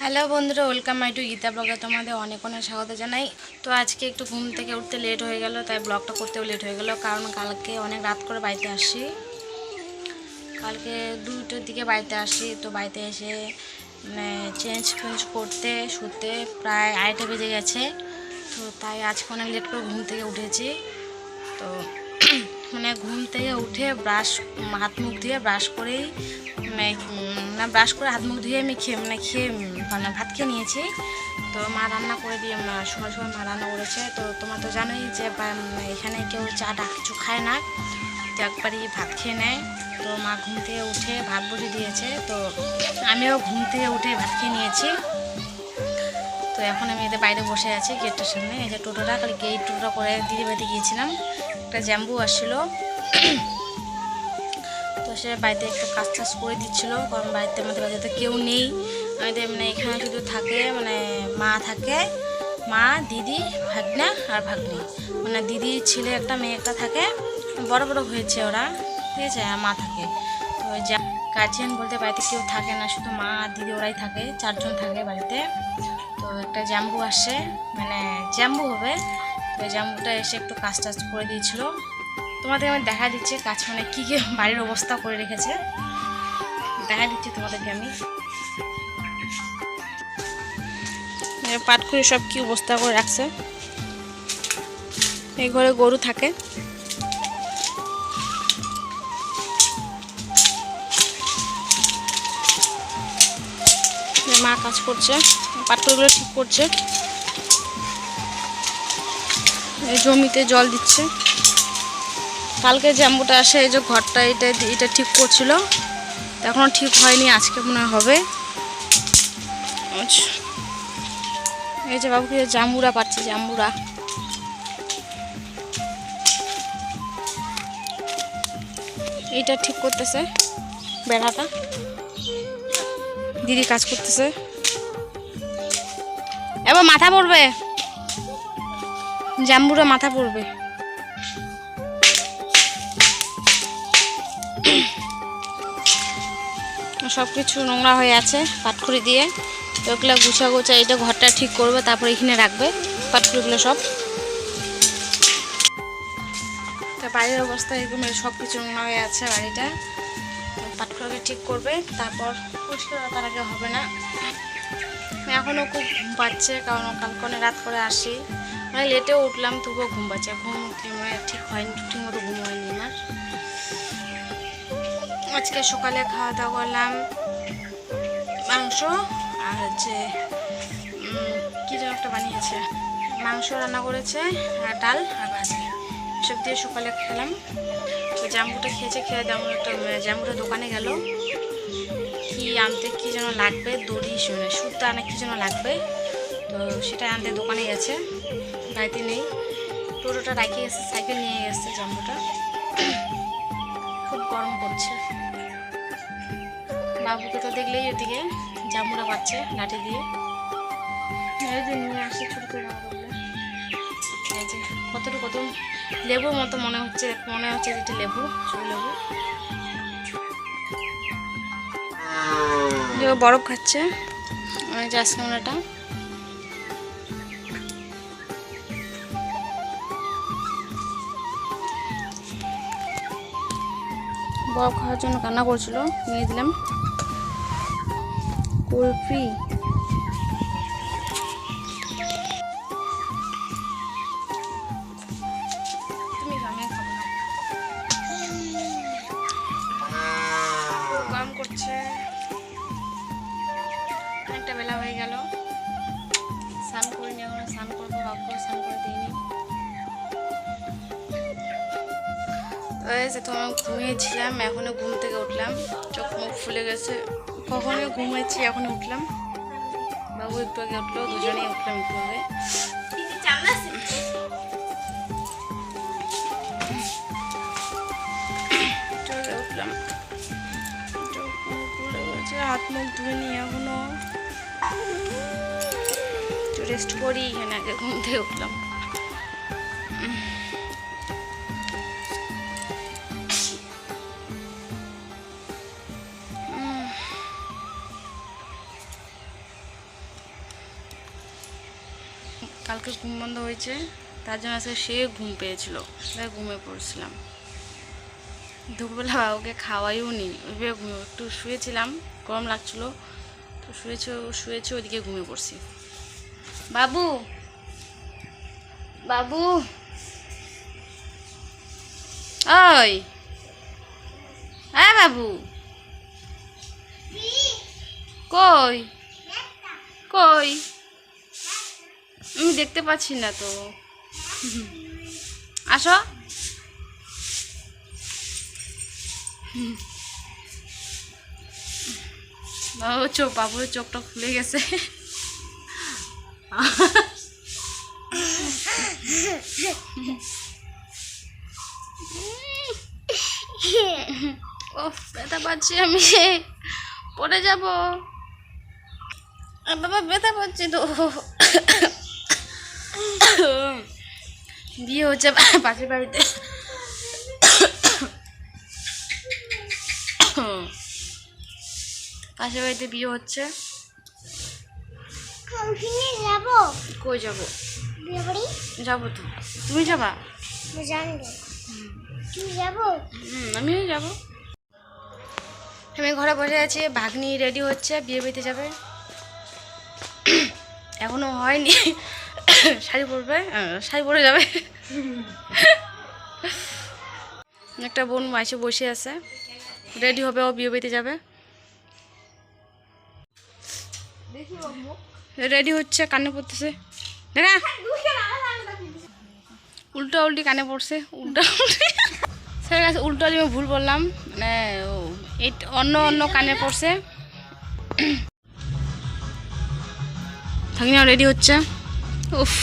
Hello বন্ধুরা, welcome my two Gita ব্লগে তোমাদের অনেক অনেক স্বাগত জানাই। তো আজকে একটু ঘুম থেকে উঠতে লেট হয়ে গেল, তাই ব্লগটা করতেও লেট হয়ে গেল। কারণ কালকে অনেক রাত করে বাড়িতে আসি, কালকে 2টার দিকে বাড়িতে আসি। তো বাড়িতে এসে মানে চেঞ্জ করতে শুতে প্রায় 2:30 বেজে গেছে। তো তাই আজকে অনেক লেট করে ঘুম থেকে উঠেছি। তো মানে ঘুম থেকে উঠে হাত মুখ ধুয়ে ব্রাশ করেই ব্রাশ করে হাত মুখ ধুয়ে আমি খেয়ে ভাত খেয়ে নিয়েছি। তো মা রান্না করে দিয়ে সকাল সকাল মা রান্না করেছে। তো তোমার তো জানোই যে এখানে কেউ চাটা কিছু খায় না, তো একবারই ভাত খেয়ে নেয়। তো মা ঘুম থেকে উঠে ভাত বসে দিয়েছে, তো আমিও ঘুম থেকে উঠে ভাত খেয়ে নিয়েছি। তো এখন আমি এদের বাইরে বসে আছি গেটটার সামনে। এই যে টোটোটা, কাল গেট টোটো করে দিদি বাড়িতে গিয়েছিলাম, একটা জ্যাম্বু আসছিলো। তো সে বাড়িতে একটু কাজ টাজ করে দিচ্ছিলো, কারণ আমাদের বাড়িতে কেউ নেই। আমাদের এখানে শুধু থাকে মা থাকে, মা, দিদি, ভাগ্না আর ভাগ্নি। দিদির ছেলে একটা মেয়ে একটা থাকে, বড় বড় হয়েছে ওরা, ঠিক আছে। আর মা থাকে। তো গার্জিয়ান বলতে বাড়িতে কেউ থাকে না, শুধু মা আর দিদি ওরাই থাকে, 4 জন থাকে বাড়িতে। তো একটা জ্যাম্বু আসে, জ্যাম্বু হবে। তো জ্যাম্বুটা এসে একটু কাজ টাজ করে দিয়েছিল। তোমাদের আমি দেখা দিচ্ছি কাজ কী কী বাড়ির অবস্থা করে রেখেছে, দেখা দিচ্ছি তোমাদেরকে আমি। পাট করে সব কি অবস্থা করে রাখছে। এই ঘরে গরু থাকে, মা কাজ করছে, পাটগুলো ঠিক করছে, জমিতে জল দিচ্ছে। কালকে জ্যাম্বুটা আসে, এই যে ঘরটা এটা ঠিক করছিল, এখনো ঠিক হয়নি, আজকে মনে হবে। এই যে বাবুকে জাম্বুরা পাচ্ছে, জাম্বুরা। এইটা ঠিক করতেছে, বেড়াটা দিদি কাজ করতেছে। এবার মাথা পড়বে, জাম্বুরা মাথা পড়বে। সব কিছু নোংরা হয়ে আছে পাটখড়ি দিয়ে, তো ওগুলো গুছা এটা ঘরটা ঠিক করবে, তারপর এখানে রাখবে পাটখড়িগুলো সব। তো বাড়ির অবস্থা এরকম, সব কিছু নোংরা হয়ে আছে বাড়িটা। পাটখড়িকে ঠিক করবে, তারপর পরিষ্কার তার আগে হবে না। এখনও খুব ঘুম পাচ্ছে, কারণ কালকে অনেক রাত করে আসি, লেটেও উঠলাম, তবুও ঘুম পাচ্ছে। ঘুম ঠিক হয়নি, ঠিক মতো ঘুম হয়নি আমার। আজকে সকালে খাওয়া দাওয়া করলাম মাংস, আর হচ্ছে কী যেন একটা বানিয়েছে, মাংস রান্না করেছে, আর ডাল আর ভাজি, সব দিয়ে সকালে খেলাম। তো জাম্বুটা খেয়েছে, খেয়ে জাম্বুটা দোকানে গেল কি আনতে, কী যেন লাগবে, দড়ি সুতা আনে কী যেন লাগবে, তো সেটা আনতে দোকানে গেছে, বাড়িতে নেই। টোটোটা রাখিয়ে গেছে, সাইকেল নিয়ে গেছে জাম্বুটা। খুব গরম পড়ছে। বাবুকে তো দেখলেই ওদিকে জাম্বুরা পাচ্ছে লাঠি দিয়ে, নিয়ে আসে ছোটো করে বললে। এই যে কত লেবুর মতো মনে হচ্ছে যেটা লেবু, ছোটো লেবু। বরফ খাচ্ছে, ওই যে আজকালটা। বরফ খাওয়ার জন্য কান্না করছিল, নিয়ে দিলাম কুলফি। তুমি আমি খাবো না, গরম করছে। অনেকটা বেলা হয়ে গেল, স্নান করিনি এখনো, স্নান করবো, ভাববো স্নান করে দিইনি। তোমার ঘুমিয়েছিলাম, এখনো ঘুম থেকে উঠলাম, চোখ মুখ ফুলে গেছে। কখনো ঘুমিয়েছি, এখনো উঠলাম। বাবু একটু আগে উঠলো, দুজনেই উঠলাম একটু আগে। উঠলাম, হাত মুখ ধুয়ে নিয়ে এখনো রেস্ট করি, এখানে আগে ঘুম থেকে উঠলাম। কালকে ঘুম বন্ধ হয়েছে, তার জন্য আজকে সে ঘুম পেয়েছিল, তাই ঘুমিয়ে পড়ছিলাম। দুপুরবেলা বাবুকে খাওয়াইও নি, ওইভাবে ঘুমিয়ে একটু শুয়েছিলাম, গরম লাগছিলো তো শুয়েছে ওইদিকে ঘুমিয়ে পড়ছি। বাবু বাবু ওই, হ্যাঁ বাবু, কই কই আমি দেখতে পাচ্ছি না তো, আসো। বাবুর চোখটা খুলে গেছে। ও ব্যথা পাচ্ছি, আমি পড়ে যাব বাবা, ব্যথা পাচ্ছি তো। বিয়ে হচ্ছে পাশের বাড়িতে, পাশের বাড়িতে বিয়ে হচ্ছে। কই যাবো? যাবো তো। তুমি যাবা? আমিও যাবো। আমি ঘরে বসে আছি, ভাগ্নি রেডি হচ্ছে, বিয়ে বাড়িতে যাবে। এখনো হয়নি, শাড়ি পরবে, শাড়ি পরে যাবে। একটা বোন মাসে বসে আছে, রেডি হবে, ও বিয়ে বাড়িতে যাবে। রেডি হচ্ছে, কানে পড়তেছে, দেখা উল্টা উল্টি কানে পড়ছে, উল্টা উল্টি। স্যার কাছে উল্টো আমি ভুল বললাম, মানে এই অন্য অন্য কানে পড়ছে। ভাগ্নিও রেডি হচ্ছে। উফ,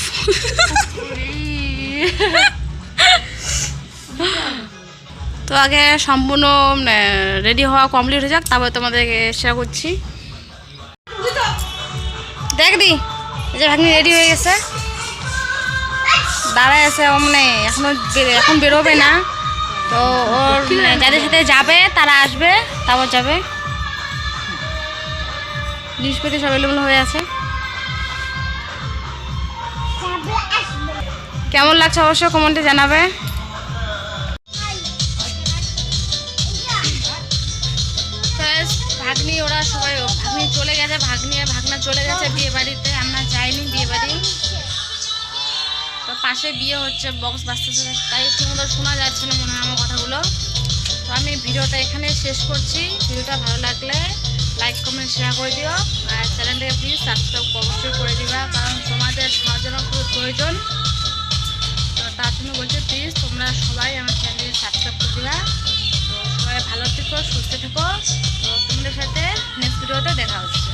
তো আগে সম্পূর্ণ রেডি হওয়া কমপ্লিট হয়ে যাক, তারপরে তোমাদেরকে শেয়ার করছি। দেখ দি, এই যে ভাগ্নি রেডি হয়ে গেছে, দাঁড়ায় আছে, ও মানে এখন বেরোবে না, তো ওর যাদের সাথে যাবে তারা আসবে, তারপর যাবে। জিনিসপত্র সব এলোমেলো হয়ে আছে। কেমন লাগছে অবশ্যই কমেন্টে জানাবে। ভাগ্নি ওরা সবাই, ভাগ্নি চলে গেছে, ভাগ্নি আর ভাগনা চলে গেছে বিয়ে বাড়িতে, আমরা যাইনি বিয়ে বাড়ি। তো পাশে বিয়ে হচ্ছে, বক্স বাজতেছে, তাই ঠিকমতো শোনা যাচ্ছে না মনে হয় আমার কথাগুলো। তো আমি ভিডিওটা এখানে শেষ করছি। ভিডিওটা ভালো লাগলে লাইক কমেন্ট শেয়ার করে দিও, আর চ্যানেলটাকে প্লিজ সাবস্ক্রাইব অবশ্যই করে দিবা, কারণ তোমাদের সাহায্য খুব প্রয়োজন। তো তার জন্য বলছি প্লিজ তোমরা সবাই আমার চ্যানেলকে সাবস্ক্রাইব করে দিবা। তো সবাই ভালো থেকো, সুস্থ থেকো। তো তোমাদের সাথে নেক্সট ভিডিওতে দেখা হচ্ছে।